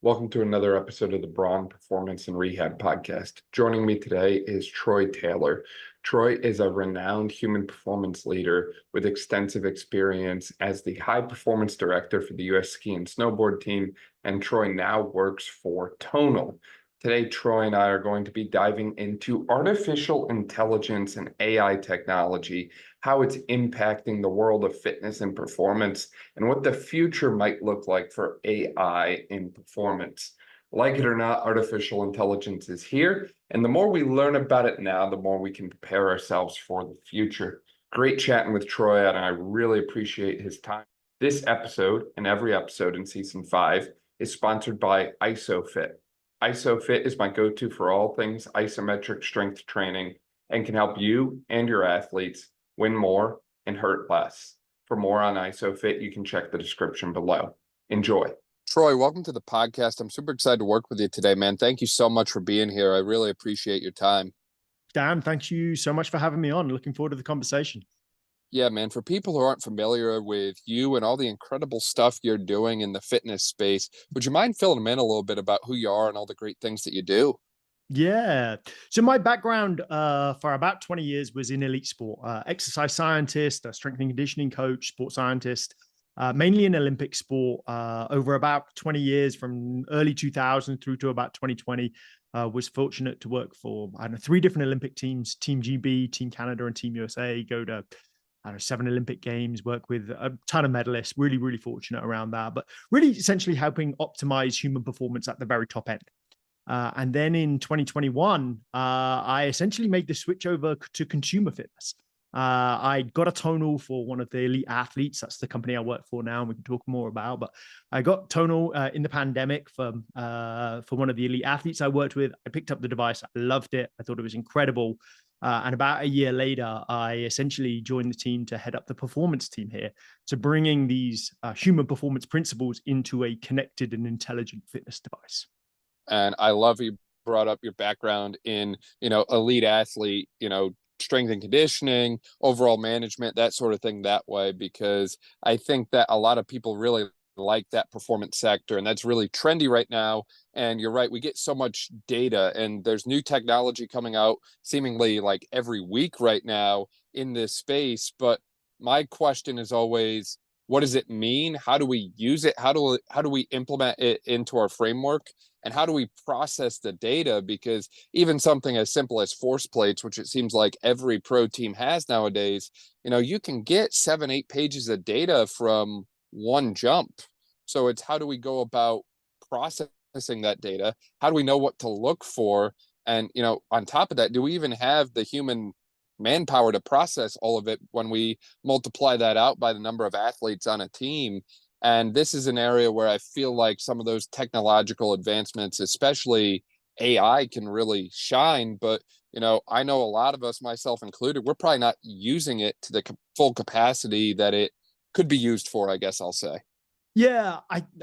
Welcome to another episode of the Braun Performance and Rehab Podcast. Joining me today is Troy Taylor. Troy is a renowned human performance leader with extensive experience as the high performance director for the U.S. ski and snowboard team, and Troy now works for Tonal. Today, Troy and I are going to be diving into artificial intelligence and AI technology, how it's impacting the world of fitness and performance, and what the future might look like for AI in performance. Like it or not, artificial intelligence is here, and the more we learn about it now, the more we can prepare ourselves for the future. Great chatting with Troy, and I really appreciate his time. This episode, and every episode in Season 5, is sponsored by ISOFIT. ISOFIT is my go-to for all things isometric strength training and can help you and your athletes win more and hurt less. For more on ISOFIT, you can check the description below. Enjoy. Troy, welcome to the podcast. I'm super excited to work with you today, man. Thank you so much for being here. I really appreciate your time. Dan, thank you so much for having me on. Looking forward to the conversation. Yeah, man. For people who aren't familiar with you and all the incredible stuff you're doing in the fitness space, would you mind filling them in a little bit about who you are and all the great things that you do? Yeah. So my background for about 20 years was in elite sport, exercise scientist, a strength and conditioning coach, sports scientist, mainly in Olympic sport. Over about 20 years from early 2000 through to about 2020, was fortunate to work for, 3 different Olympic teams, Team GB, Team Canada, and Team USA, go to 7 Olympic Games, work with a ton of medalists, really, really fortunate around that, but really essentially helping optimize human performance at the very top end. And then in 2021, I essentially made the switch over to consumer fitness. I got a Tonal for one of the elite athletes. That's the company I work for now, and we can talk more about. But I got Tonal in the pandemic for one of the elite athletes I worked with. I picked up the device. I loved it. I thought it was incredible. And about a year later, I essentially joined the team to head up the performance team here. So bringing these human performance principles into a connected and intelligent fitness device. And I love you brought up your background in, elite athlete, strength and conditioning, overall management, that sort of thing that way, because I think that a lot of people really like that performance sector, and that's really trendy right now. And you're right, we get so much data, and there's new technology coming out seemingly like every week right now in this space. But my question is always, what does it mean? How do we use it? How do we implement it into our framework? And how do we process the data? Because even something as simple as force plates, which it seems like every pro team has nowadays, you can get 7-8 pages of data from one jump. So it's, how do we go about processing that data? How do we know what to look for? And, on top of that, do we even have the human manpower to process all of it when we multiply that out by the number of athletes on a team? And this is an area where I feel like some of those technological advancements, especially AI, can really shine. But, I know a lot of us, myself included, we're probably not using it to the full capacity that it could be used for, I guess I'll say. Yeah,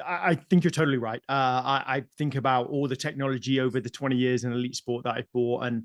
I think you're totally right. I think about all the technology over the 20 years in elite sport that I've bought, and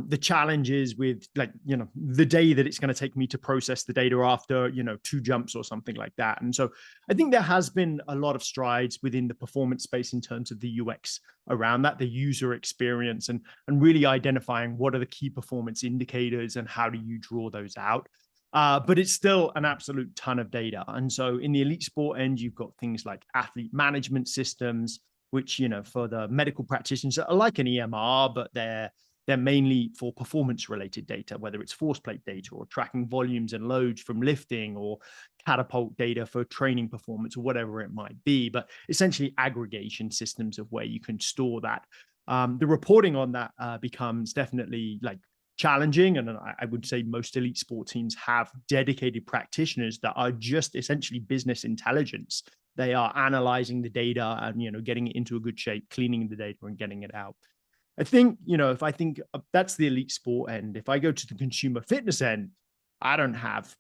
the challenges with, the day that it's going to take me to process the data after, 2 jumps or something like that. And so I think there has been a lot of strides within the performance space in terms of the UX around that, the user experience, and really identifying what are the key performance indicators and how do you draw those out. But it's still an absolute ton of data. And so in the elite sport end, you've got things like athlete management systems, which, for the medical practitioners are like an EMR, but they're mainly for performance related data, whether it's force plate data or tracking volumes and loads from lifting, or catapult data for training performance, or whatever it might be. But essentially aggregation systems of where you can store that. The reporting on that becomes definitely challenging. And I would say most elite sport teams have dedicated practitioners that are just essentially business intelligence. They are analyzing the data and, getting it into a good shape, cleaning the data and getting it out. I think, if I think that's the elite sport end, if I go to the consumer fitness end, I don't have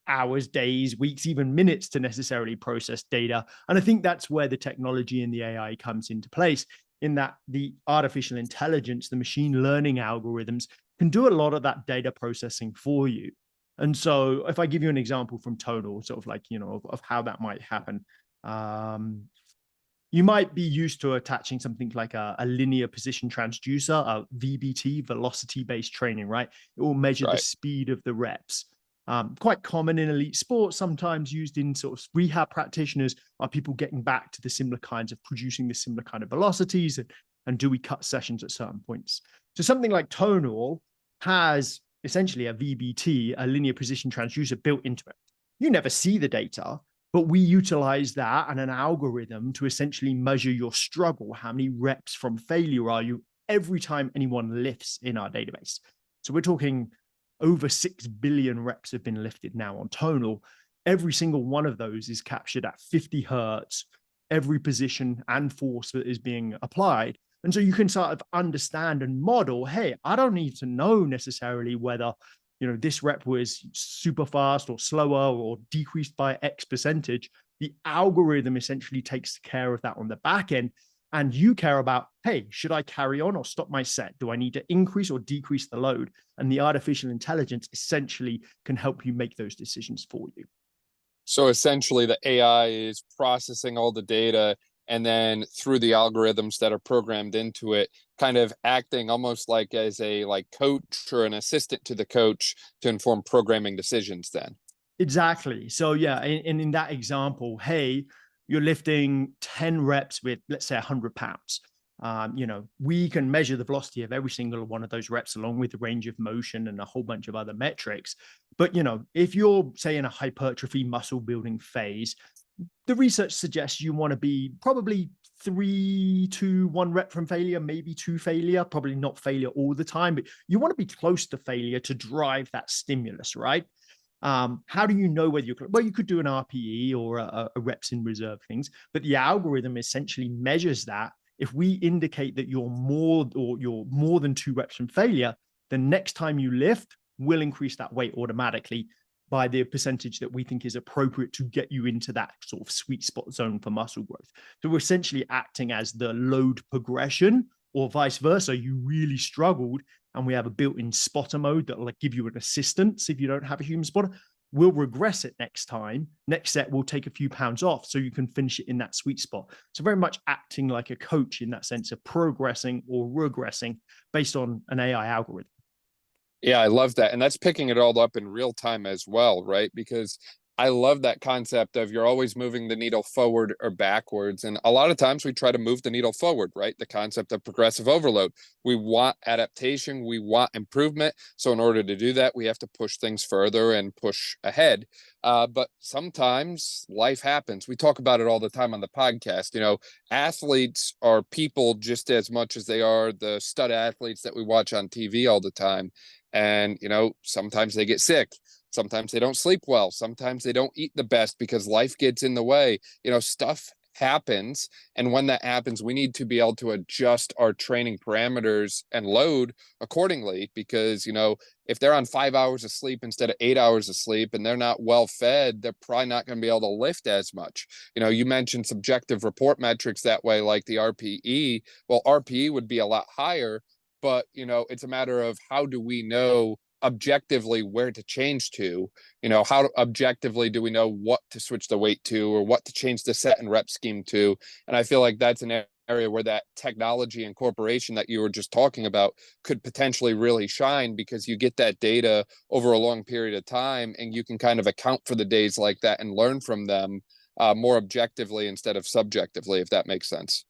hours, days, weeks, even minutes to necessarily process data. And I think that's where the technology and the AI comes into place, in that the artificial intelligence, the machine learning algorithms can do a lot of that data processing for you. And so if I give you an example from Tonal, sort of of how that might happen, you might be used to attaching something like a linear position transducer, a VBT, velocity-based training, right? It will measure the speed of the reps. Quite common in elite sports, sometimes used in sort of rehab practitioners, are people getting back to the similar kinds of producing the similar kind of velocities, and do we cut sessions at certain points? So something like Tonal has essentially a VBT, a linear position transducer built into it. You never see the data, but we utilize that and an algorithm to essentially measure your struggle. How many reps from failure are you every time anyone lifts in our database? So we're talking over 6 billion reps have been lifted now on Tonal. Every single one of those is captured at 50 hertz, every position and force that is being applied. And so you can sort of understand and model, hey, I don't need to know necessarily whether, this rep was super fast or slower or decreased by X percentage. The algorithm essentially takes care of that on the back end. And you care about, hey, should I carry on or stop my set? Do I need to increase or decrease the load? And the artificial intelligence essentially can help you make those decisions for you. So essentially the AI is processing all the data, and then through the algorithms that are programmed into it, kind of acting almost like as a coach or an assistant to the coach to inform programming decisions then. Exactly. So yeah, in that example, hey, you're lifting 10 reps with, let's say, 100 pounds. We can measure the velocity of every single one of those reps along with the range of motion and a whole bunch of other metrics. But, if you're, say, in a hypertrophy muscle building phase, the research suggests you want to be probably 3 to 1 rep from failure, maybe 2 failure, probably not failure all the time, but you want to be close to failure to drive that stimulus, right? How do you know whether you could do an RPE or a reps in reserve things, but the algorithm essentially measures that. If we indicate that you're more than 2 reps from failure, the next time you lift, we'll increase that weight automatically by the percentage that we think is appropriate to get you into that sort of sweet spot zone for muscle growth. So we're essentially acting as the load progression, or vice versa. You really struggled, and we have a built-in spotter mode that will give you an assistance if you don't have a human spotter. We'll regress it next time. Next set, we'll take a few pounds off so you can finish it in that sweet spot. So very much acting like a coach in that sense of progressing or regressing based on an AI algorithm. Yeah, I love that. And that's picking it all up in real time as well, right? Because I love that concept of you're always moving the needle forward or backwards. And a lot of times we try to move the needle forward, right? The concept of progressive overload. We want adaptation. We want improvement. So in order to do that, we have to push things further and push ahead. But sometimes life happens. We talk about it all the time on the podcast. Athletes are people just as much as they are the stud athletes that we watch on TV all the time. And, sometimes they get sick. Sometimes they don't sleep well. Sometimes they don't eat the best because life gets in the way. Stuff happens. And when that happens, we need to be able to adjust our training parameters and load accordingly. Because, if they're on 5 hours of sleep instead of 8 hours of sleep and they're not well fed, they're probably not going to be able to lift as much. You mentioned subjective report metrics that way, like the RPE. Well, RPE would be a lot higher. But, it's a matter of how do we know objectively where to change to, how objectively do we know what to switch the weight to or what to change the set and rep scheme to? And I feel like that's an area where that technology incorporation that you were just talking about could potentially really shine, because you get that data over a long period of time and you can kind of account for the days like that and learn from them more objectively instead of subjectively, if that makes sense.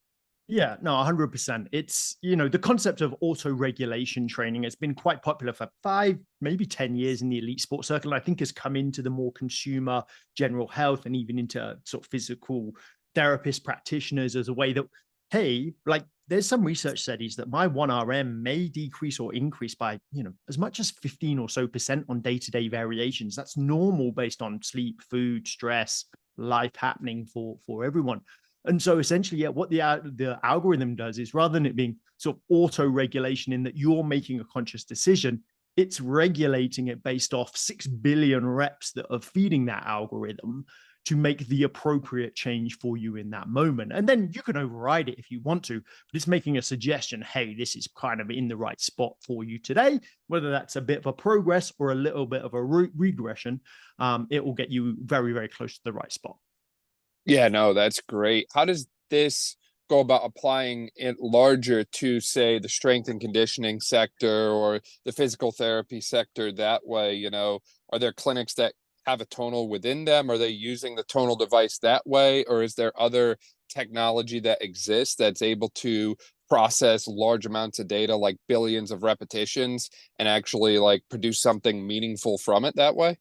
Yeah, no, 100%. It's, the concept of auto-regulation training has been quite popular for 5, maybe 10 years in the elite sports circle. And I think has come into the more consumer general health and even into sort of physical therapist practitioners as a way that, hey, there's some research studies that my 1RM may decrease or increase by, as much as 15 or so % on day-to-day variations. That's normal based on sleep, food, stress, life happening for everyone. And so essentially, what the algorithm does is, rather than it being sort of auto-regulation in that you're making a conscious decision, it's regulating it based off 6 billion reps that are feeding that algorithm to make the appropriate change for you in that moment. And then you can override it if you want to, but it's making a suggestion, hey, this is kind of in the right spot for you today, whether that's a bit of a progress or a little bit of a regression, it will get you very, very close to the right spot. Yeah, no, that's great. How does this go about applying it larger to, say, the strength and conditioning sector or the physical therapy sector that way? You know, are there clinics that have a tonal within them? Are they using the tonal device that way? Or is there other technology that exists that's able to process large amounts of data, like billions of repetitions, and actually like produce something meaningful from it that way?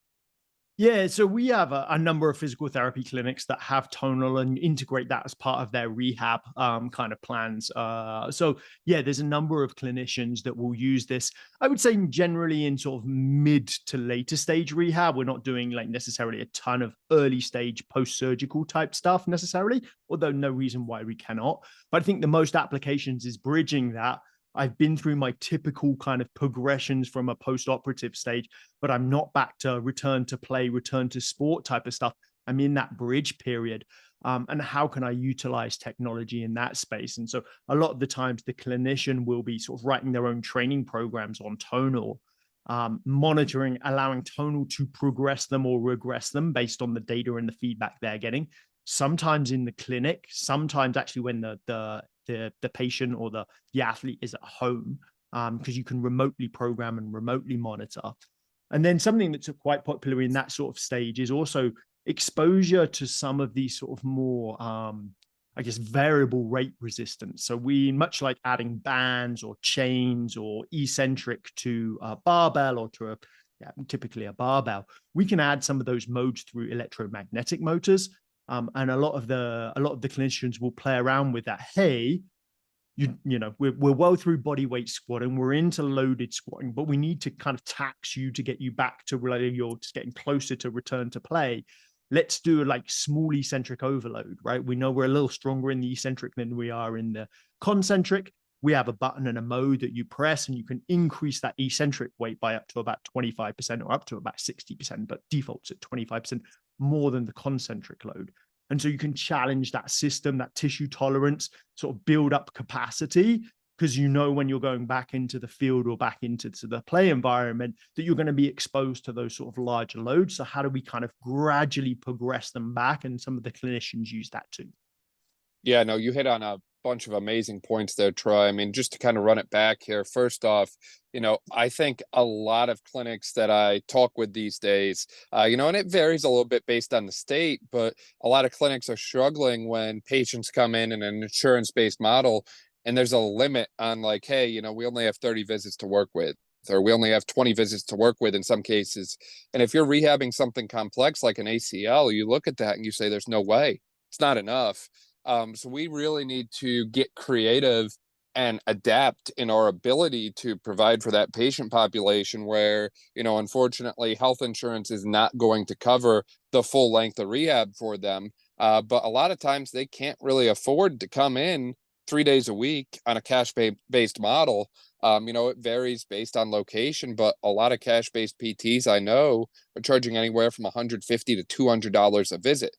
Yeah, so we have a number of physical therapy clinics that have tonal and integrate that as part of their rehab kind of plans. So yeah, there's a number of clinicians that will use this. I would say generally in sort of mid to later stage rehab. We're not doing like necessarily a ton of early stage post-surgical type stuff necessarily, although no reason why we cannot. But I think the most applications is bridging that. I've been through my typical kind of progressions from a post-operative stage, but I'm not back to return to play, return to sport type of stuff. I'm in that bridge period. And how can I utilize technology in that space? And so a lot of the times the clinician will be sort of writing their own training programs on tonal, monitoring, allowing tonal to progress them or regress them based on the data and the feedback they're getting. Sometimes in the clinic, sometimes actually when the patient or the athlete is at home, because you can remotely program and remotely monitor. And then something that's quite popular in that sort of stage is also exposure to some of these sort of more, I guess, variable rate resistance. So we, much like adding bands or chains or eccentric to a barbell or to typically a barbell, we can add some of those modes through electromagnetic motors. And a lot of the clinicians will play around with that. Hey, you know, we're well through body weight squatting, we're into loaded squatting, but we need to kind of tax you to get you back to really you're just getting closer to return to play. Let's do like small eccentric overload, right? We know we're a little stronger in the eccentric than we are in the concentric. We have a button and a mode that you press, and you can increase that eccentric weight by up to about 25% or up to about 60%, but defaults at 25% more than the concentric load. And so you can challenge that system, that tissue tolerance, sort of build up capacity, because you know when you're going back into the field or back into the play environment that you're going to be exposed to those sort of larger loads. So how do we kind of gradually progress them back? And some of the clinicians use that too. Yeah, no, you hit on a bunch of amazing points there, Troy. I mean, just to kind of run it back here, first off, you know, I think a lot of clinics that I talk with these days, you know, and it varies a little bit based on the state, but a lot of clinics are struggling when patients come in an insurance-based model and there's a limit on like, hey, you know, we only have 30 visits to work with, or we only have 20 visits to work with in some cases. And if you're rehabbing something complex like an ACL, you look at that and you say, there's no way, it's not enough. So we really need to get creative and adapt in our ability to provide for that patient population where, you know, unfortunately, health insurance is not going to cover the full length of rehab for them. But a lot of times they can't really afford to come in 3 days a week on a cash-based model. You know, it varies based on location, but a lot of cash-based PTs I know are charging anywhere from $150 to $200 a visit.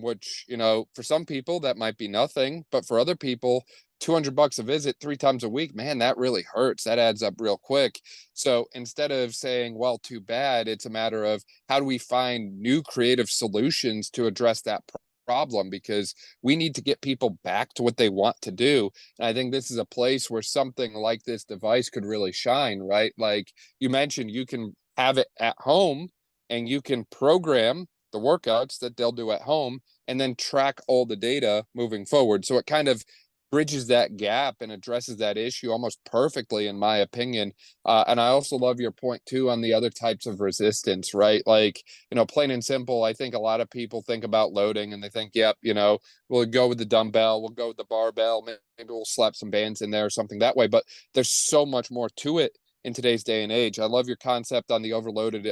Which, you know, for some people that might be nothing, but for other people, $200 a visit 3 times a week, man, that really hurts. That adds up real quick. So instead of saying, well, too bad, it's a matter of how do we find new creative solutions to address that problem, because we need to get people back to what they want to do. And I think this is a place where something like this device could really shine, right? Like you mentioned, you can have it at home and you can program the workouts that they'll do at home and then track all the data moving forward. So it kind of bridges that gap and addresses that issue almost perfectly, in my opinion. And I also love your point too on the other types of resistance, right? Like, you know, plain and simple, I think a lot of people think about loading and they think, yep, you know, we'll go with the dumbbell, we'll go with the barbell, maybe we'll slap some bands in there or something that way. But there's so much more to it in today's day and age. I love your concept on the overloaded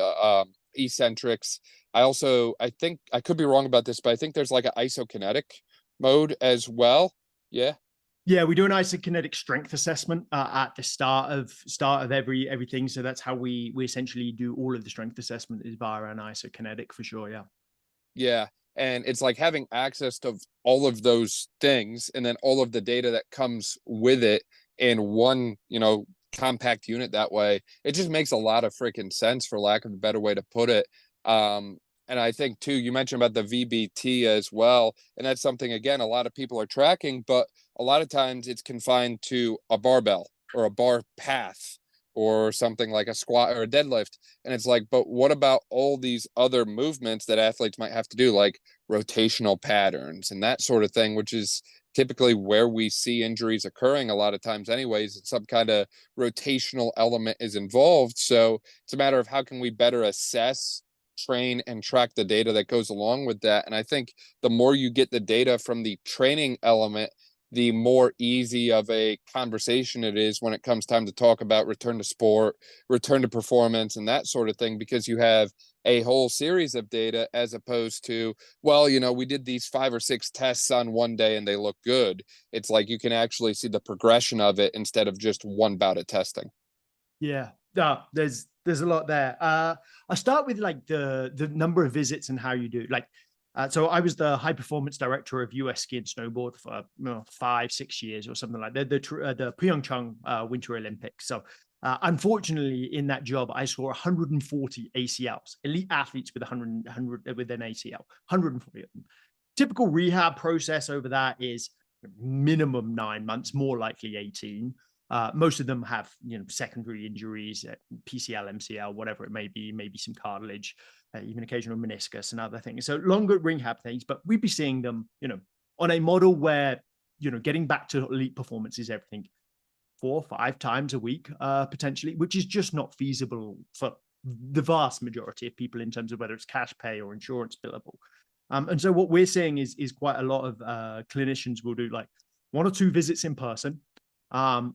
eccentrics. I think I could be wrong about this, but I think there's like an isokinetic mode as well. Yeah. Yeah, we do an isokinetic strength assessment at the start of everything. So that's how we essentially do all of the strength assessment is via an isokinetic for sure. Yeah. Yeah. And it's like having access to all of those things and then all of the data that comes with it in one, you know, compact unit that way. It just makes a lot of freaking sense, for lack of a better way to put it. And I think too, you mentioned about the VBT as well. And that's something, again, a lot of people are tracking, but a lot of times it's confined to a barbell or a bar path or something like a squat or a deadlift. And it's like, but what about all these other movements that athletes might have to do, like rotational patterns and that sort of thing, which is typically where we see injuries occurring a lot of times anyways. Some kind of rotational element is involved. So it's a matter of how can we better assess, train, and track the data that goes along with that. And I think the more you get the data from the training element, the more easy of a conversation it is when it comes time to talk about return to sport, return to performance, and that sort of thing, because you have a whole series of data as opposed to, well, we did these 5 or 6 tests on one day and they look good. It's like you can actually see the progression of it instead of just one bout of testing. Yeah, there's a lot there. I'll start with like the number of visits and how you do. So I was the high performance director of US ski and snowboard for 5-6 years or something like that. The PyeongChang Winter Olympics. So unfortunately, in that job, I saw 140 ACLs, elite athletes with 100 with an ACL, 140 of them. Typical rehab process over that is minimum 9 months, more likely 18. Most of them have, secondary injuries, PCL, MCL, whatever it may be, maybe some cartilage, even occasional meniscus and other things. So longer rehab things, but we'd be seeing them, on a model where, getting back to elite performance is everything 4 or 5 times a week, potentially, which is just not feasible for the vast majority of people in terms of whether it's cash pay or insurance billable. And so what we're seeing is quite a lot of clinicians will do like 1 or 2 visits in person.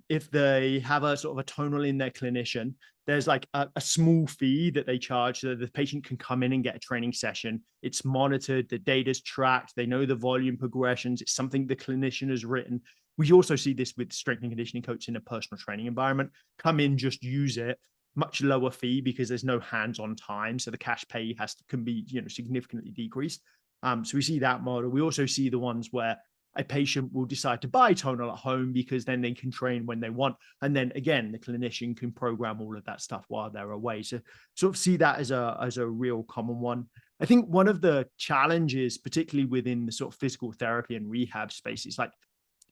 If they have a sort of a tonal in their clinician, there's like a small fee that they charge so that the patient can come in and get a training session. It's monitored, the data's tracked, they know the volume progressions. It's something the clinician has written. We also see this with strength and conditioning coaches in a personal training environment. Come in, just use it. Much lower fee because there's no hands-on time. So the cash pay can be, significantly decreased. So we see that model. We also see the ones where a patient will decide to buy Tonal at home because then they can train when they want. And then again, the clinician can program all of that stuff while they're away. So sort of see that as a real common one. I think one of the challenges, particularly within the sort of physical therapy and rehab space, is like,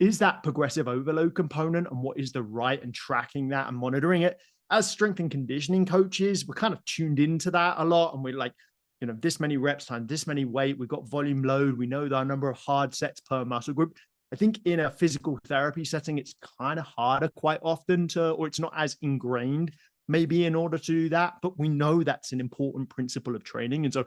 is that progressive overload component and what is the right and tracking that and monitoring it? As strength and conditioning coaches, we're kind of tuned into that a lot. And we're like, this many reps times this many weight, we've got volume load, we know the number of hard sets per muscle group. I think in a physical therapy setting, it's kind of harder quite often or it's not as ingrained maybe in order to do that, but we know that's an important principle of training. And so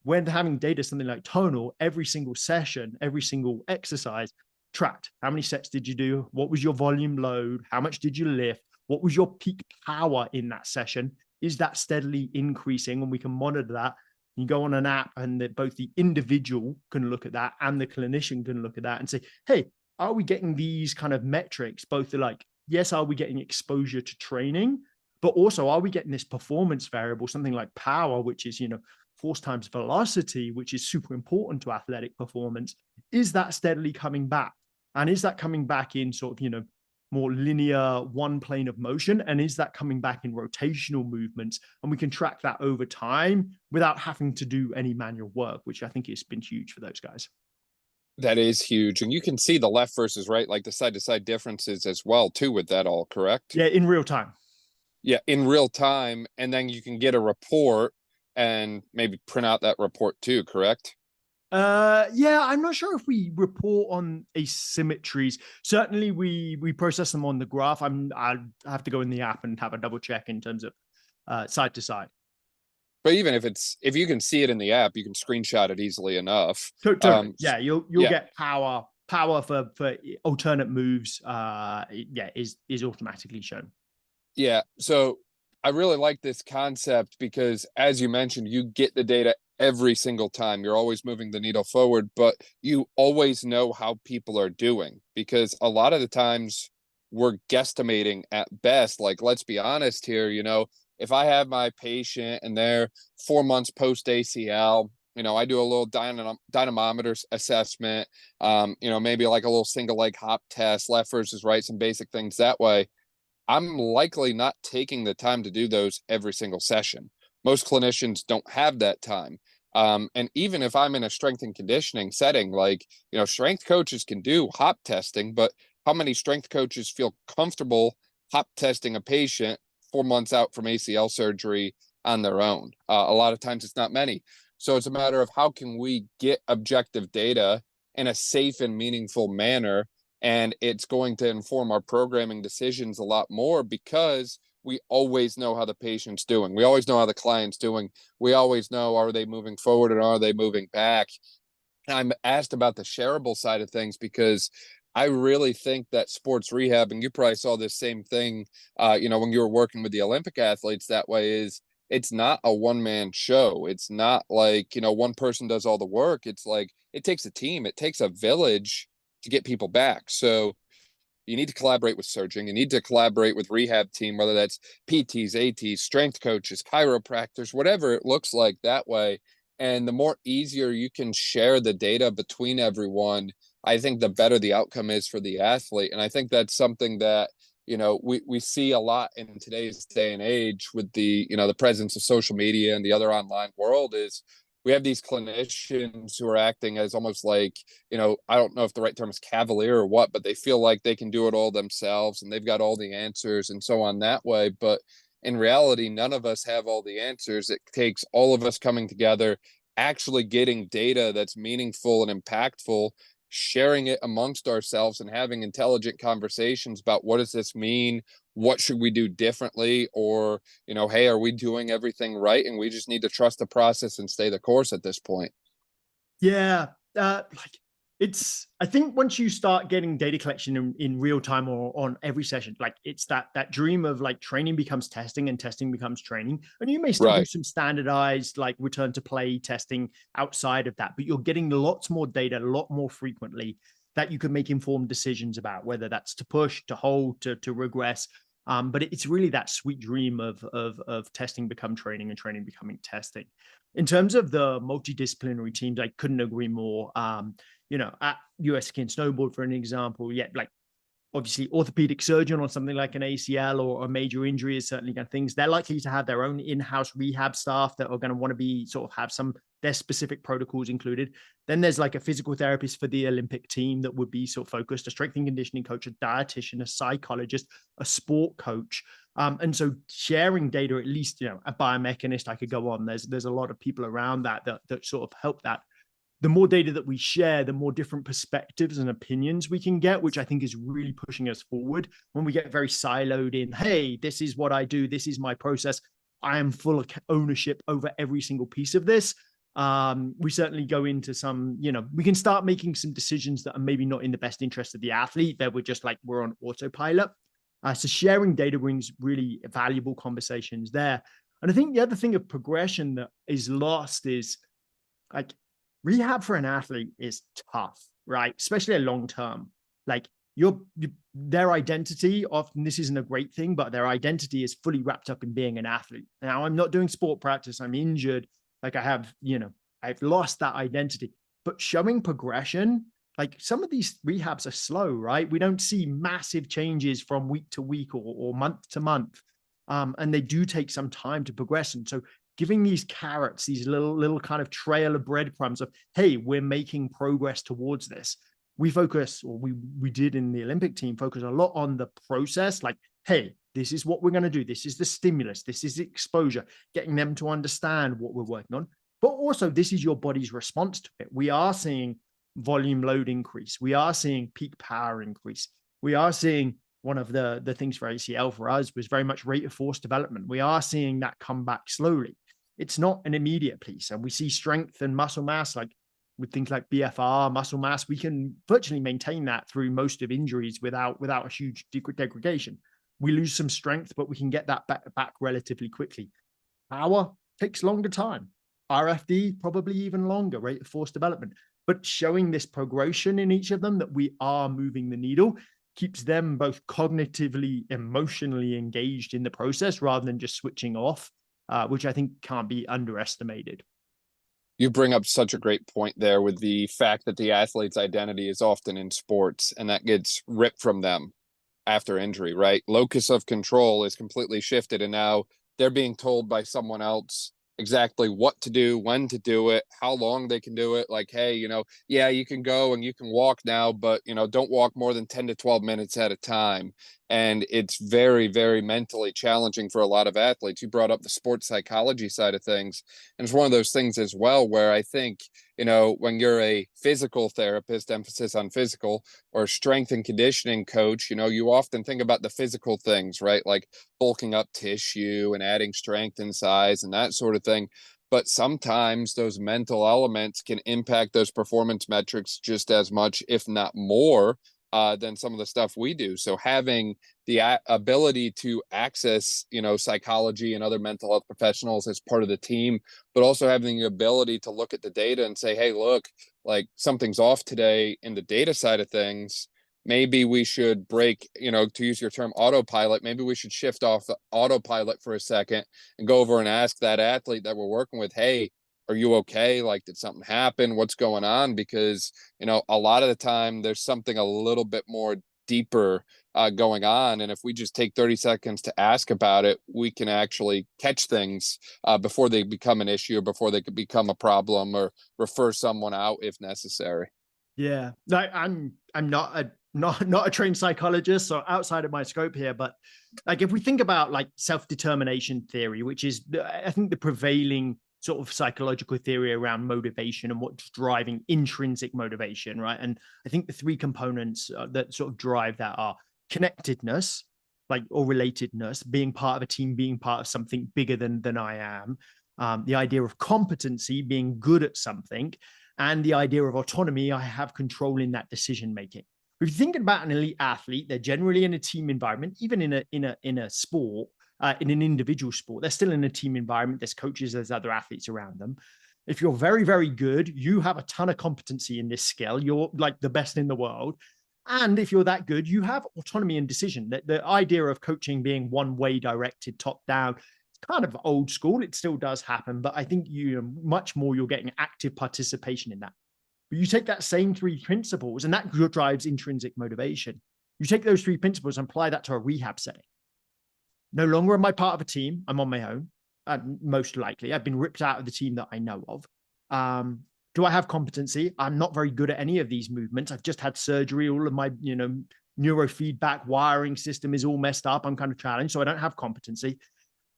when having data, something like Tonal, every single session, every single exercise tracked. How many sets did you do? What was your volume load? How much did you lift? What was your peak power in that session? Is that steadily increasing? And we can monitor that. You go on an app and both the individual can look at that and the clinician can look at that and say, hey, are we getting these kind of metrics? Both are like, yes, are we getting exposure to training? But also, are we getting this performance variable, something like power, which is, force times velocity, which is super important to athletic performance? Is that steadily coming back? And is that coming back in sort of, more linear one plane of motion? And is that coming back in rotational movements? And we can track that over time without having to do any manual work, which I think has been huge for those guys. That is huge. And you can see the left versus right, like the side to side differences as well, too, with that all, correct? Yeah, in real time. Yeah, in real time. And then you can get a report and maybe print out that report too, correct? Yeah, I'm not sure if we report on asymmetries. Certainly we process them on the graph. I have to go in the app and have a double check in terms of side to side. But even if you can see it in the app, you can screenshot it easily enough. Totally. Yeah, you'll get power for alternate moves. Is automatically shown. Yeah. So I really like this concept because, as you mentioned, you get the data every single time. You're always moving the needle forward, but you always know how people are doing, because a lot of the times we're guesstimating at best. Like, let's be honest here, if I have my patient and they're 4 months post ACL, I do a little dynamometer assessment, maybe like a little single leg hop test, left versus right, some basic things that way. I'm likely not taking the time to do those every single session. Most clinicians don't have that time. And even if I'm in a strength and conditioning setting, like, strength coaches can do hop testing, but how many strength coaches feel comfortable hop testing a patient 4 months out from ACL surgery on their own? A lot of times it's not many. So it's a matter of how can we get objective data in a safe and meaningful manner. And it's going to inform our programming decisions a lot more, because we always know how the patient's doing. We always know how the client's doing. We always know, are they moving forward and are they moving back? I'm asked about the shareable side of things because I really think that sports rehab, and you probably saw this same thing, when you were working with the Olympic athletes that way, is it's not a one-man show. It's not like, one person does all the work. It's like, it takes a team. It takes a village to get people back. So you need to collaborate with surgeon. You need to collaborate with rehab team, whether that's PTs, ATs, strength coaches, chiropractors, whatever it looks like that way. And the more easier you can share the data between everyone, I think the better the outcome is for the athlete. And I think that's something that, we see a lot in today's day and age with the, the presence of social media and the other online world, is we have these clinicians who are acting as almost like, I don't know if the right term is cavalier or what, but they feel like they can do it all themselves and they've got all the answers and so on that way. But in reality, none of us have all the answers. It takes all of us coming together, actually getting data that's meaningful and impactful, sharing it amongst ourselves and having intelligent conversations about what does this mean? What should we do differently? Or, hey, are we doing everything right? And we just need to trust the process and stay the course at this point. Yeah. I think once you start getting data collection in real time or on every session, like it's that dream of like training becomes testing and testing becomes training. And you may still do some standardized like return to play testing outside of that, but you're getting lots more data, a lot more frequently, that you can make informed decisions about, whether that's to push, to hold, to regress. But it's really that sweet dream of testing become training and training becoming testing. In terms of the multidisciplinary teams, I couldn't agree more. At US Ski and Snowboard, for an example, like obviously orthopedic surgeon on something like an ACL or a major injury is certainly kind of things. They're likely to have their own in-house rehab staff that are going to want to be sort of have their specific protocols included. Then there's like a physical therapist for the Olympic team that would be sort of focused, a strength and conditioning coach, a dietitian, a psychologist, a sport coach. And so sharing data, at least, a biomechanist, I could go on. There's a lot of people around that sort of help that. The more data that we share, the more different perspectives and opinions we can get, which I think is really pushing us forward. When we get very siloed in, hey, this is what I do, this is my process, I am full of ownership over every single piece of this. We certainly go into some, we can start making some decisions that are maybe not in the best interest of the athlete, that we're on autopilot. So sharing data brings really valuable conversations there. And I think the other thing of progression that is lost is like, rehab for an athlete is tough, right? Especially a long term. Like their identity, often this isn't a great thing, but their identity is fully wrapped up in being an athlete. Now I'm not doing sport practice, I'm injured. Like I've lost that identity. But showing progression, like some of these rehabs are slow, right? We don't see massive changes from week to week or month to month. And they do take some time to progress. And so giving these carrots, these little kind of trail of breadcrumbs of, hey, we're making progress towards this. We focus, or we did in the Olympic team, focus a lot on the process. Like, hey, this is what we're going to do. This is the stimulus. This is the exposure, getting them to understand what we're working on. But also, this is your body's response to it. We are seeing volume load increase. We are seeing peak power increase. We are seeing one of the things for ACL for us was very much rate of force development. We are seeing that come back slowly. It's not an immediate piece. And we see strength and muscle mass, like with things like BFR, muscle mass, we can virtually maintain that through most of injuries without a huge degradation. We lose some strength, but we can get that back relatively quickly. Power takes longer time. RFD, probably even longer, rate of force development. But showing this progression in each of them, that we are moving the needle, keeps them both cognitively, emotionally engaged in the process rather than just switching off. Which I think can't be underestimated. You bring up such a great point there with the fact that the athlete's identity is often in sports, and that gets ripped from them after injury, right? Locus of control is completely shifted, and now they're being told by someone else exactly what to do, when to do it, how long they can do it. Like, hey, yeah, you can go and you can walk now, but don't walk more than 10 to 12 minutes at a time. And it's very, very mentally challenging for a lot of athletes. You brought up the sports psychology side of things. And it's one of those things as well where I think, when you're a physical therapist, emphasis on physical, or strength and conditioning coach, you often think about the physical things, right? Like bulking up tissue and adding strength and size and that sort of thing. But sometimes those mental elements can impact those performance metrics just as much, if not more, than some of the stuff we do. So having the ability to access, psychology and other mental health professionals as part of the team, but also having the ability to look at the data and say, hey, look, like something's off today in the data side of things. Maybe we should break, to use your term, autopilot. Maybe we should shift off autopilot for a second and go over and ask that athlete that we're working with, hey, are you okay? Like, did something happen? What's going on? Because, a lot of the time there's something a little bit more deeper going on. And if we just take 30 seconds to ask about it, we can actually catch things before they become an issue, before they could become a problem, or refer someone out if necessary. Yeah, like I'm not a trained psychologist, so outside of my scope here, but like if we think about like self-determination theory, which is I think the prevailing sort of psychological theory around motivation and what's driving intrinsic motivation, right? And I think the three components that sort of drive that are connectedness, like, or relatedness, being part of a team, being part of something bigger than I am, the idea of competency, being good at something, and the idea of autonomy, I have control in that decision making. If you're thinking about an elite athlete, they're generally in a team environment, even in a sport. In an individual sport, they're still in a team environment. There's coaches, there's other athletes around them. If you're very, very good, you have a ton of competency in this skill. You're like the best in the world. And if you're that good, you have autonomy and decision. The idea of coaching being one-way directed, top down, it's kind of old school. It still does happen, but I think much more you're getting active participation in that. But you take that same three principles, and that drives intrinsic motivation. You take those three principles and apply that to a rehab setting. No longer am I part of a team. I'm on my own, most likely. I've been ripped out of the team that I know of. Do I have competency? I'm not very good at any of these movements. I've just had surgery. All of my, neurofeedback wiring system is all messed up. I'm kind of challenged, so I don't have competency.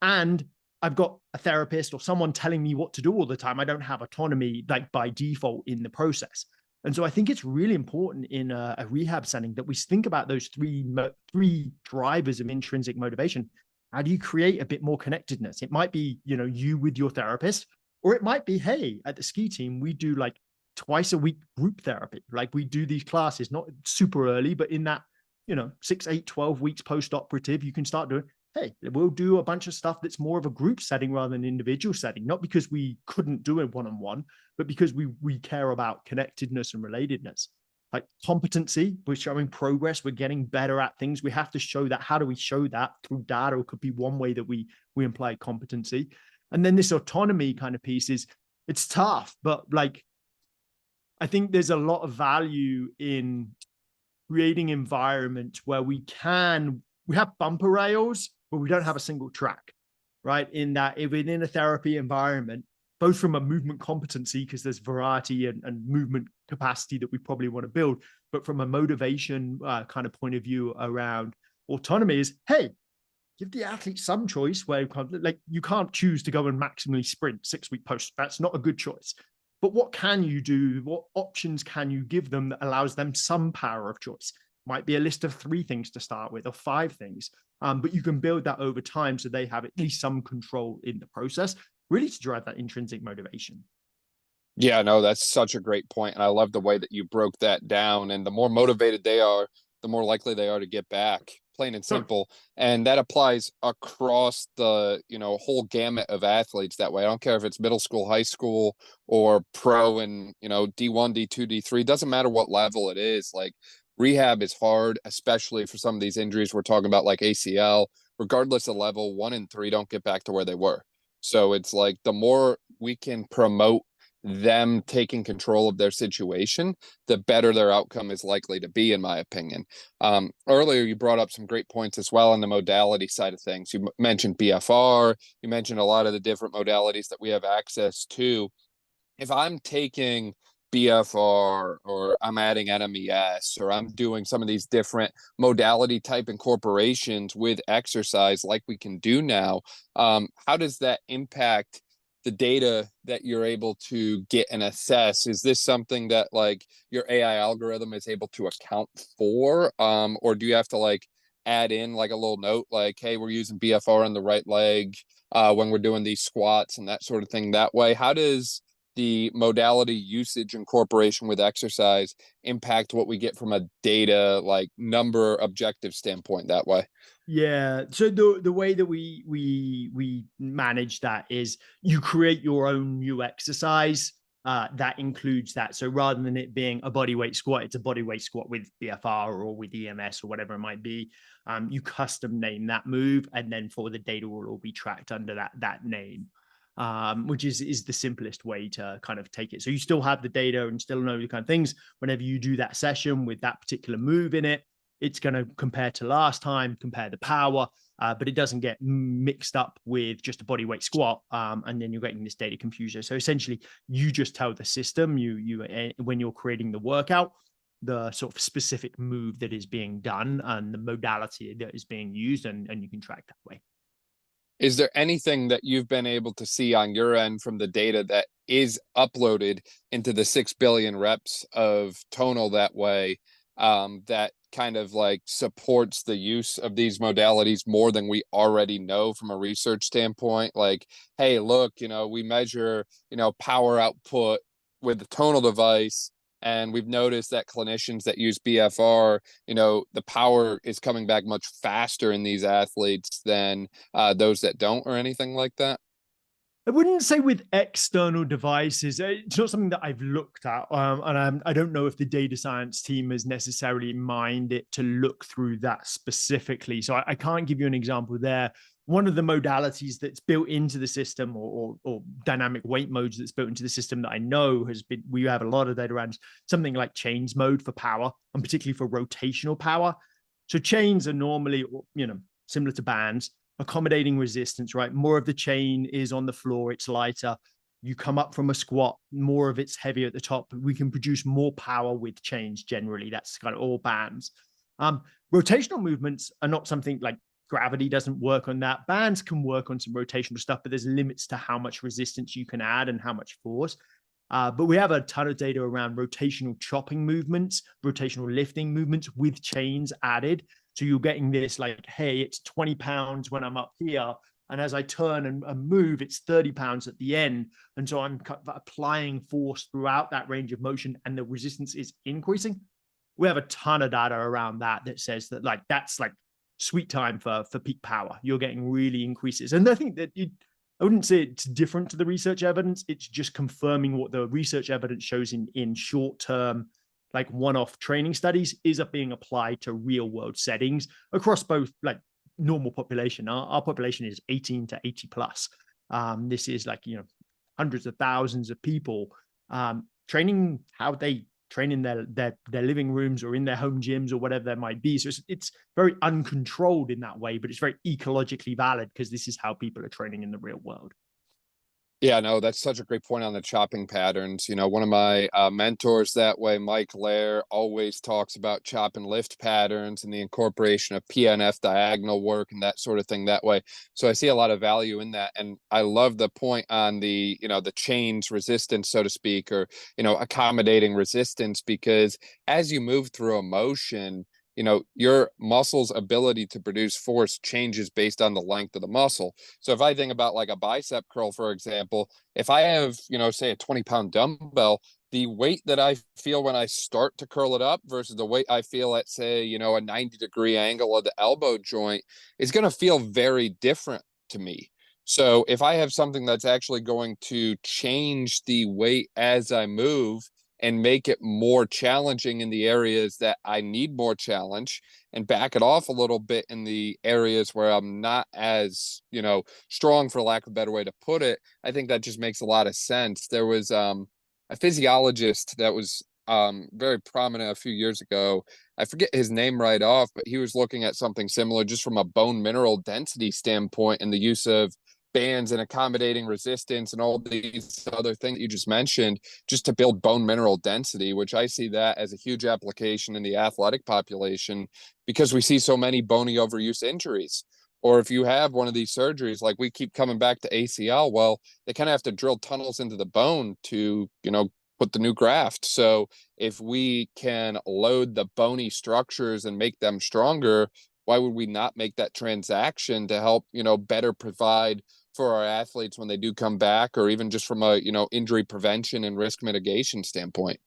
And I've got a therapist or someone telling me what to do all the time. I don't have autonomy, like by default in the process. And so I think it's really important in a rehab setting that we think about those three drivers of intrinsic motivation. How do you create a bit more connectedness? It might be, you with your therapist, or it might be, hey, at the ski team, we do like twice a week group therapy. Like we do these classes, not super early, but in that, 6, 8, 12 weeks post-operative, you can start doing, hey, we'll do a bunch of stuff that's more of a group setting rather than an individual setting, not because we couldn't do it one-on-one, but because we care about connectedness and relatedness. Like competency, we're showing progress, we're getting better at things. We have to show that. How do we show that? Through data, it could be one way that we imply competency. And then this autonomy kind of piece it's tough, but like, I think there's a lot of value in creating environments where we have bumper rails, but we don't have a single track, right? In that, within a therapy environment, both from a movement competency, because there's variety and movement capacity that we probably want to build, but from a motivation kind of point of view around autonomy is, hey, give the athlete some choice where like you can't choose to go and maximally sprint 6-week post. That's not a good choice. But what can you do? What options can you give them that allows them some power of choice? Might be a list of 3 things to start with or 5 things, but you can build that over time so they have at least some control in the process, really to drive that intrinsic motivation. Yeah, no, that's such a great point. And I love the way that you broke that down. And the more motivated they are, the more likely they are to get back, plain and simple. Sure. And that applies across the, whole gamut of athletes that way. I don't care if it's middle school, high school, or pro and, D1, D2, D3, doesn't matter what level it is. Like rehab is hard, especially for some of these injuries we're talking about, like ACL, regardless of level. 1 and 3 don't get back to where they were. So it's like the more we can promote them taking control of their situation, the better their outcome is likely to be, in my opinion. Earlier, you brought up some great points as well on the modality side of things. You mentioned BFR, you mentioned a lot of the different modalities that we have access to. If I'm taking BFR or I'm adding NMES or I'm doing some of these different modality type incorporations with exercise like we can do now, how does that impact the data that you're able to get and assess? Is this something that like your AI algorithm is able to account for? Or do you have to like add in like a little note like, hey, we're using BFR on the right leg when we're doing these squats and that sort of thing that way? How does the modality usage incorporation with exercise impact what we get from a data like number objective standpoint that way? Yeah. So the way that we manage that is you create your own new exercise that includes that. So rather than it being a body weight squat, it's a body weight squat with BFR or with EMS or whatever it might be. You custom name that move, and then for the data will all be tracked under that name, which is the simplest way to kind of take it. So you still have the data and still know the kind of things. Whenever you do that session with that particular move in it, it's going to compare to last time, compare the power, but it doesn't get mixed up with just a body weight squat, and then you're getting this data confusion. So essentially, you just tell the system, when you're creating the workout, the sort of specific move that is being done and the modality that is being used, and you can track that way. Is there anything that you've been able to see on your end from the data that is uploaded into the 6 billion reps of Tonal that way, that kind of like supports the use of these modalities more than we already know from a research standpoint? Like, hey, look, we measure, power output with the Tonal device, and we've noticed that clinicians that use BFR, the power is coming back much faster in these athletes than those that don't, or anything like that? I wouldn't say with external devices. It's not something that I've looked at, and I don't know if the data science team has necessarily mined it to look through that specifically. So I can't give you an example there. One of the modalities that's built into the system, or dynamic weight modes that's built into the system that I know we have a lot of data around, something like chains mode for power, and particularly for rotational power. So chains are normally, similar to bands, accommodating resistance, right? More of the chain is on the floor, it's lighter. You come up from a squat, more of it's heavier at the top. We can produce more power with chains generally. That's kind of all bands. Rotational movements are not something like gravity doesn't work on that. Bands can work on some rotational stuff, but there's limits to how much resistance you can add and how much force. But we have a ton of data around rotational chopping movements, rotational lifting movements with chains added. So you're getting this like, hey, it's 20 pounds when I'm up here, and as I turn and move, it's 30 pounds at the end. And so I'm applying force throughout that range of motion, and the resistance is increasing. We have a ton of data around that says that like that's like sweet time for peak power. You're getting really increases. And I think that I wouldn't say it's different to the research evidence. It's just confirming what the research evidence shows in short term, like one-off training studies, is being applied to real world settings across both like normal population. Our population is 18 to 80 plus. This is like, hundreds of thousands of people training how they train in their living rooms or in their home gyms or whatever that might be. So it's very uncontrolled in that way, but it's very ecologically valid because this is how people are training in the real world. Yeah, no, that's such a great point on the chopping patterns. One of my mentors that way, Mike Lair, always talks about chop and lift patterns and the incorporation of PNF diagonal work and that sort of thing that way. So I see a lot of value in that. And I love the point on the, the chains resistance, so to speak, or, accommodating resistance, because as you move through a motion, your muscle's ability to produce force changes based on the length of the muscle. So if I think about like a bicep curl, for example, if I have, say a 20-pound dumbbell, the weight that I feel when I start to curl it up versus the weight I feel at, say, a 90-degree angle of the elbow joint is going to feel very different to me. So if I have something that's actually going to change the weight as I move and make it more challenging in the areas that I need more challenge, and back it off a little bit in the areas where I'm not as, strong, for lack of a better way to put it, I think that just makes a lot of sense. There was a physiologist that was very prominent a few years ago. I forget his name right off, but he was looking at something similar just from a bone mineral density standpoint and the use of bands and accommodating resistance and all these other things that you just mentioned just to build bone mineral density, which I see that as a huge application in the athletic population because we see so many bony overuse injuries. Or if you have one of these surgeries, like we keep coming back to ACL, well, they kind of have to drill tunnels into the bone to, put the new graft. So if we can load the bony structures and make them stronger, why would we not make that transaction to help, better provide for our athletes when they do come back, or even just from a, injury prevention and risk mitigation standpoint?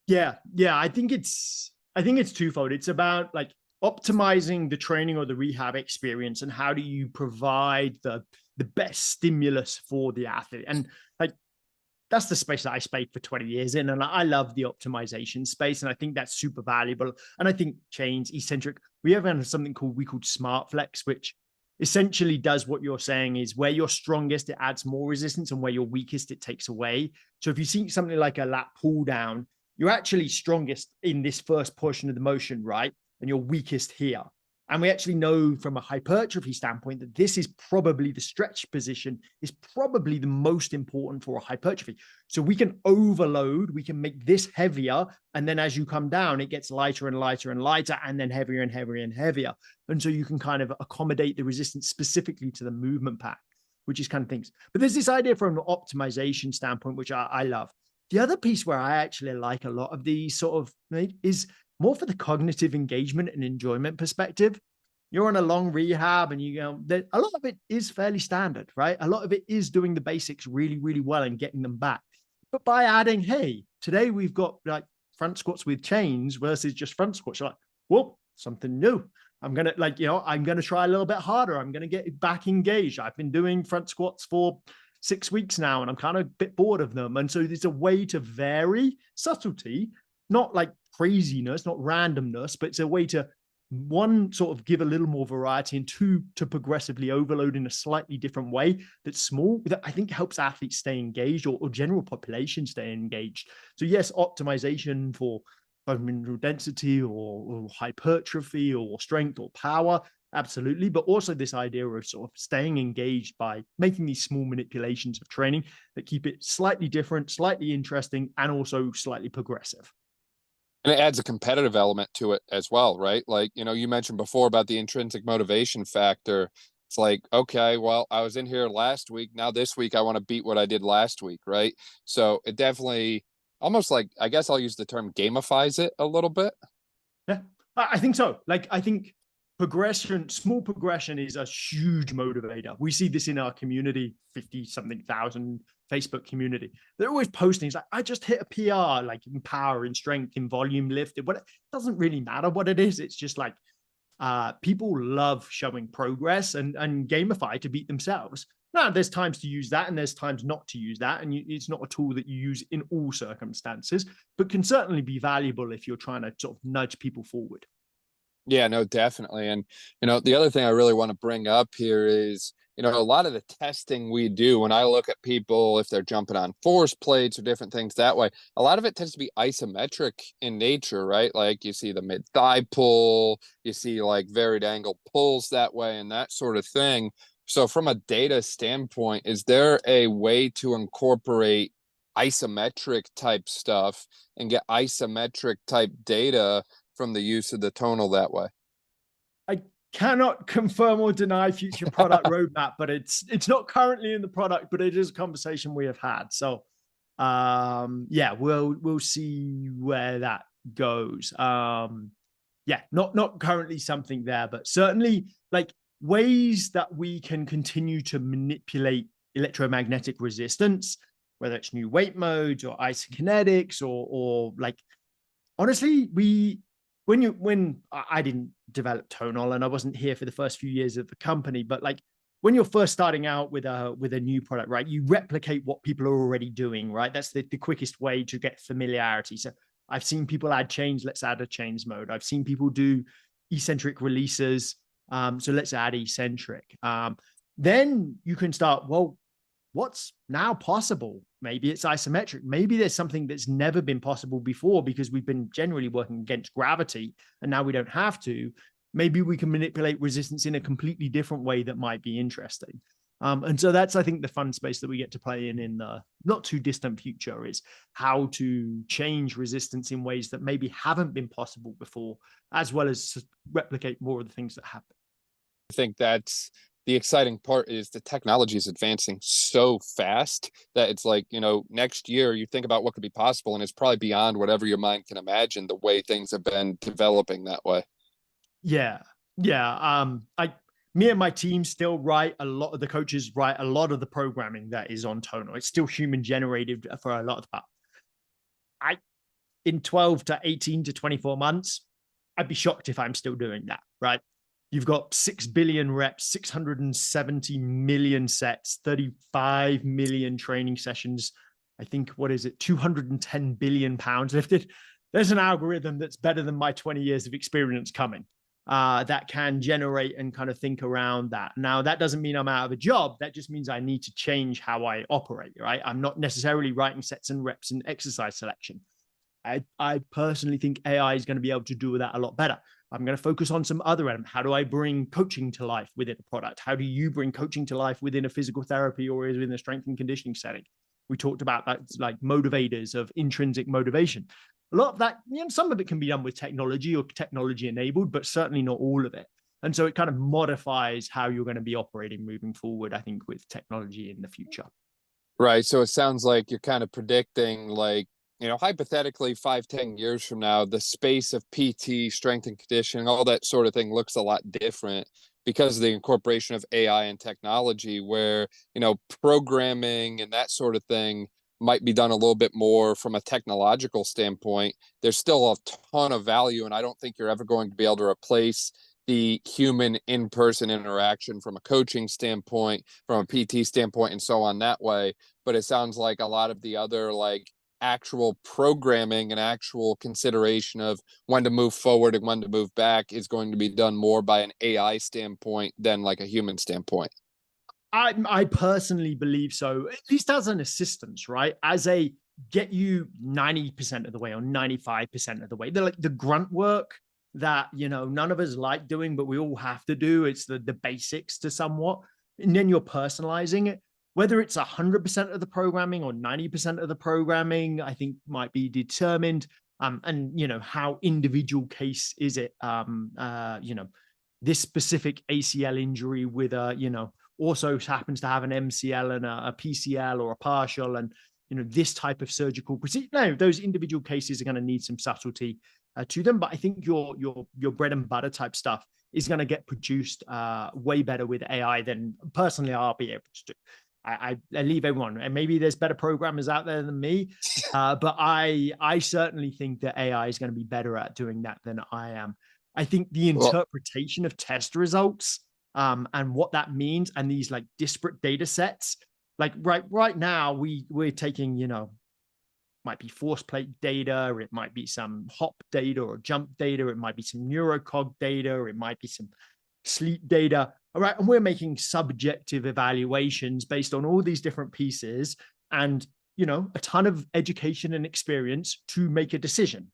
Yeah. I think it's twofold. It's about like optimizing the training or the rehab experience, and how do you provide the best stimulus for the athlete. And like, that's the space that I spent for 20 years in. And I love the optimization space. And I think that's super valuable. And I think chains, eccentric, we have something called Smart Flex, which essentially does what you're saying is where you're strongest, it adds more resistance, and where you're weakest, it takes away. So if you see something like a lat pull down, you're actually strongest in this first portion of the motion, right? And you're weakest here. And we actually know from a hypertrophy standpoint that this is probably the stretch position is probably the most important for a hypertrophy. So we can overload, we can make this heavier. And then as you come down, it gets lighter and lighter and lighter, and then heavier and heavier and heavier. And so you can kind of accommodate the resistance specifically to the movement pack, which is kind of things. But there's this idea from an optimization standpoint, which I love. The other piece where I actually like a lot of these sort of is more for the cognitive engagement and enjoyment perspective. You're on a long rehab and a lot of it is fairly standard, right? A lot of it is doing the basics really, really well and getting them back. But by adding, hey, today we've got like front squats with chains versus just front squats, you're like, well, something new. I'm going to try a little bit harder. I'm going to get back engaged. I've been doing front squats for 6 weeks now, and I'm kind of a bit bored of them. And so there's a way to vary subtlety, not like craziness, not randomness, but it's a way to, one, sort of give a little more variety, and two, to progressively overload in a slightly different way that's small, that I think helps athletes stay engaged, or general population stay engaged. So yes, optimization for bone mineral density or hypertrophy or strength or power, absolutely. But also this idea of sort of staying engaged by making these small manipulations of training that keep it slightly different, slightly interesting, and also slightly progressive. And it adds a competitive element to it as well, right? Like, you mentioned before about the intrinsic motivation factor. It's like, okay, well, I was in here last week. Now this week, I want to beat what I did last week, right? So it definitely almost like, I guess I'll use the term gamifies it a little bit. Yeah, I think so. Like, I think small progression is a huge motivator. We see this in our community, 50-something thousand Facebook community. They're always posting, it's like, I just hit a PR, like in power, in strength, in volume lifted. But it doesn't really matter what it is. It's just like people love showing progress and gamify to beat themselves. Now, there's times to use that and there's times not to use that. And it's not a tool that you use in all circumstances, but can certainly be valuable if you're trying to sort of nudge people forward. Yeah, no, definitely. And, the other thing I really want to bring up here is, a lot of the testing we do, when I look at people, if they're jumping on force plates or different things that way, a lot of it tends to be isometric in nature, right? Like you see the mid thigh pull, you see like varied angle pulls that way and that sort of thing. So from a data standpoint, is there a way to incorporate isometric type stuff and get isometric type data from the use of the tonal that way? I cannot confirm or deny future product roadmap, but it's not currently in the product, but it is a conversation we have had. So yeah, we'll see where that goes. Yeah, not currently something there, but certainly like ways that we can continue to manipulate electromagnetic resistance, whether it's new weight modes or isokinetics or like, honestly, when I didn't develop Tonal and I wasn't here for the first few years of the company, but like when you're first starting out with a new product, right, you replicate what people are already doing, right? That's the quickest way to get familiarity. So I've seen people add chains, let's add a chains mode. I've seen people do eccentric releases, so let's add eccentric. Then you can start, well, what's now possible? Maybe it's isometric. Maybe there's something that's never been possible before because we've been generally working against gravity and now we don't have to. Maybe we can manipulate resistance in a completely different way that might be interesting. And so that's, I think, the fun space that we get to play in the not too distant future, is how to change resistance in ways that maybe haven't been possible before, as well as replicate more of the things that happen. I think that's the exciting part, is the technology is advancing so fast that it's like, next year you think about what could be possible and it's probably beyond whatever your mind can imagine, the way things have been developing that way. Yeah. Me and my team still write a lot of the coaches write a lot of the programming that is on Tonal. It's still human generated for a lot of that. In 12 to 18 to 24 months, I'd be shocked if I'm still doing that, right? You've got 6 billion reps, 670 million sets, 35 million training sessions. I think, 210 billion pounds lifted. There's an algorithm that's better than my 20 years of experience coming. That can generate and kind of think around that. Now, that doesn't mean I'm out of a job. That just means I need to change how I operate, right? I'm not necessarily writing sets and reps and exercise selection. I personally think AI is going to be able to do that a lot better. I'm going to focus on some other elements. How do I bring coaching to life within a product? How do you bring coaching to life within a physical therapy or within a strength and conditioning setting? We talked about that, like motivators of intrinsic motivation. A lot of that, some of it can be done with technology or technology enabled, but certainly not all of it. And so it kind of modifies how you're going to be operating moving forward, I think, with technology in the future. Right. So it sounds like you're kind of predicting, like, hypothetically 5-10 years from now, the space of PT, strength and conditioning, all that sort of thing looks a lot different because of the incorporation of AI and technology, where, programming and that sort of thing might be done a little bit more from a technological standpoint. There's still a ton of value, and I don't think you're ever going to be able to replace the human in-person interaction from a coaching standpoint, from a PT standpoint, and so on that way. But it sounds like a lot of the other, like, actual programming and actual consideration of when to move forward and when to move back is going to be done more by an AI standpoint than like a human standpoint. I personally believe so, at least as an assistance, right? As a get you 90% of the way or 95% of the way. They're like the grunt work that, none of us like doing, but we all have to do. It's the basics to somewhat. And then you're personalizing it. Whether it's 100% of the programming or 90% of the programming, I think might be determined. And, how individual case is it? This specific ACL injury with also happens to have an MCL and a PCL or a partial, and this type of surgical procedure. No, those individual cases are going to need some subtlety to them, but I think your bread and butter type stuff is going to get produced way better with AI than personally I'll be able to do. I leave everyone, and maybe there's better programmers out there than me, but I certainly think that AI is going to be better at doing that than I am. I think the interpretation of test results and what that means, and these like disparate data sets, like right now we're taking, might be force plate data, it might be some hop data or jump data, it might be some neurocog data, it might be some sleep data. All right. And we're making subjective evaluations based on all these different pieces and, a ton of education and experience to make a decision.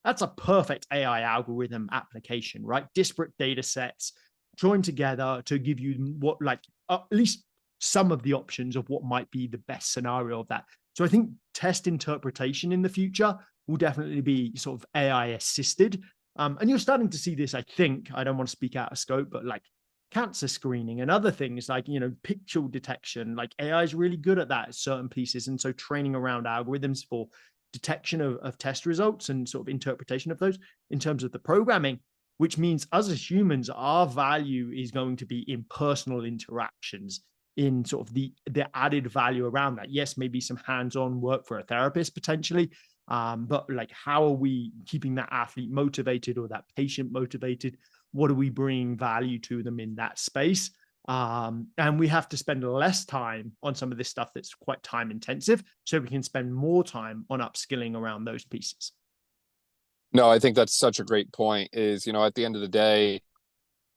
That's a perfect AI algorithm application, right? Disparate data sets joined together to give you what, like, at least some of the options of what might be the best scenario of that. So I think test interpretation in the future will definitely be sort of AI assisted. And you're starting to see this, I think, I don't want to speak out of scope, but like cancer screening and other things like, picture detection, like AI is really good at that at certain pieces. And so training around algorithms for detection of test results and sort of interpretation of those in terms of the programming, which means us as humans, our value is going to be in personal interactions, in sort of the added value around that. Yes, maybe some hands-on work for a therapist potentially, but like, how are we keeping that athlete motivated or that patient motivated? What are we bringing value to them in that space? And we have to spend less time on some of this stuff that's quite time intensive, so we can spend more time on upskilling around those pieces. No, I think that's such a great point. Is, at the end of the day,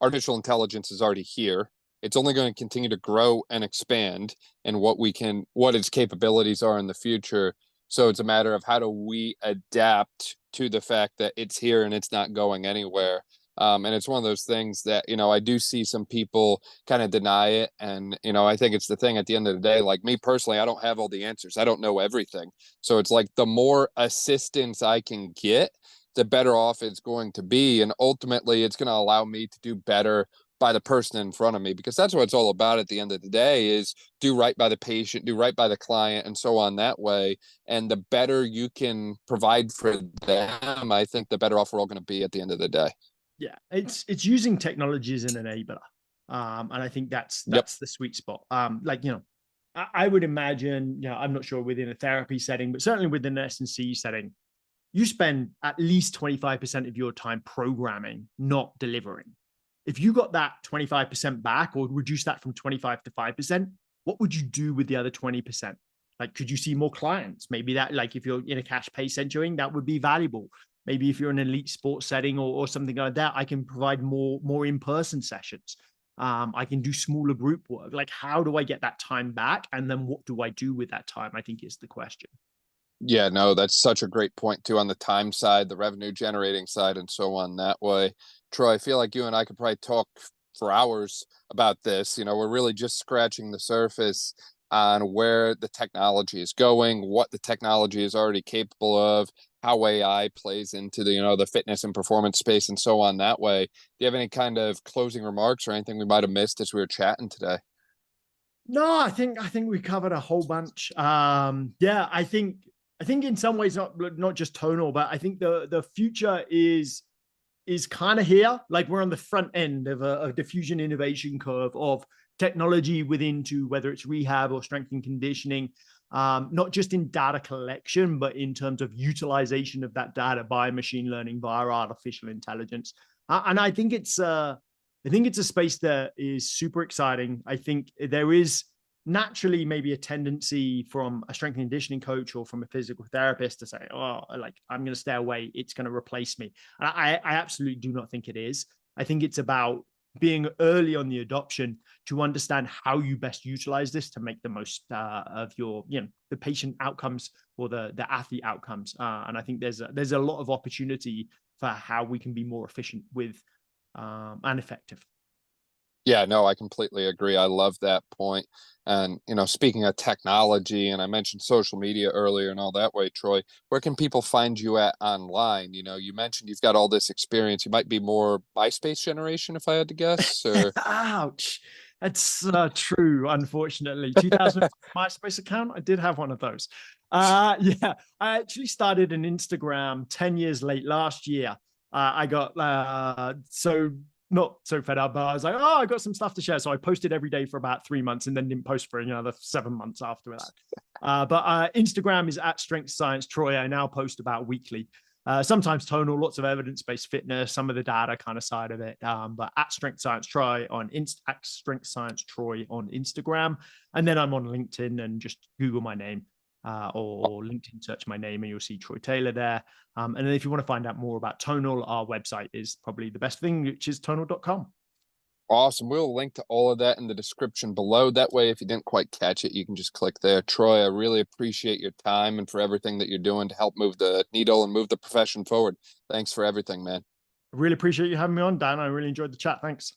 artificial intelligence is already here. it's only going to continue to grow and expand, and what its capabilities are in the future. So it's a matter of how do we adapt to the fact that it's here and it's not going anywhere. And it's one of those things that, I do see some people kind of deny it. And, I think it's the thing at the end of the day, like me personally, I don't have all the answers. I don't know everything. So it's like the more assistance I can get, the better off it's going to be. And ultimately, it's going to allow me to do better by the person in front of me, because that's what it's all about at the end of the day, is do right by the patient, do right by the client, and so on that way. And the better you can provide for them, I think the better off we're all going to be at the end of the day. Yeah, it's using technology as an enabler. And I think that's the sweet spot. I would imagine, I'm not sure within a therapy setting, but certainly within an S&C setting, you spend at least 25% of your time programming, not delivering. If you got that 25% back, or reduce that from 25 to 5%, what would you do with the other 20%? Like, could you see more clients? Maybe that, like, if you're in a cash pay centering, that would be valuable. Maybe if you're in an elite sports setting or something like that, I can provide more in-person sessions. I can do smaller group work. Like, how do I get that time back? And then what do I do with that time, I think, is the question. Yeah, no, that's such a great point too, on the time side, the revenue generating side, and so on that way. Troy, I feel like you and I could probably talk for hours about this. We're really just scratching the surface on where the technology is going, what the technology is already capable of, how AI plays into the fitness and performance space, and so on that way. Do you have any kind of closing remarks or anything we might have missed as we were chatting today? No, I think we covered a whole bunch. I think in some ways, not just Tonal, but I think the future is kind of here. Like, we're on the front end of a diffusion innovation curve of technology whether it's rehab or strength and conditioning, not just in data collection, but in terms of utilization of that data by machine learning, via artificial intelligence. And I think it's a space that is super exciting. I think there is naturally maybe a tendency from a strength and conditioning coach or from a physical therapist to say, oh, like, I'm going to stay away, it's going to replace me. And I absolutely do not think it is. I think it's about being early on the adoption to understand how you best utilize this to make the most of your, the patient outcomes or the athlete outcomes. And I think there's a lot of opportunity for how we can be more efficient with and effective. Yeah, no, I completely agree. I love that point. And, speaking of technology, and I mentioned social media earlier and all that way, Troy, where can people find you at online? You mentioned you've got all this experience. You might be more MySpace generation, if I had to guess. Or... Ouch. That's true, unfortunately. 2000 MySpace account, I did have one of those. I actually started an Instagram 10 years late last year. I got not so fed up, but I was like, I got some stuff to share. So I posted every day for about 3 months and then didn't post for another 7 months after that. But Instagram is at Strength Science Troy. I now post about weekly. Sometimes Tonal, lots of evidence-based fitness, some of the data kind of side of it. But at Strength Science Troy at Strength Science Troy on Instagram. And then I'm on LinkedIn, and just Google my name. Or LinkedIn, search my name and you'll see Troy Taylor there. And then if you want to find out more about Tonal, our website is probably the best thing, which is tonal.com. Awesome. We'll link to all of that in the description below. That way, if you didn't quite catch it, you can just click there. Troy, I really appreciate your time and for everything that you're doing to help move the needle and move the profession forward. Thanks for everything, man. I really appreciate you having me on, Dan. I really enjoyed the chat. Thanks.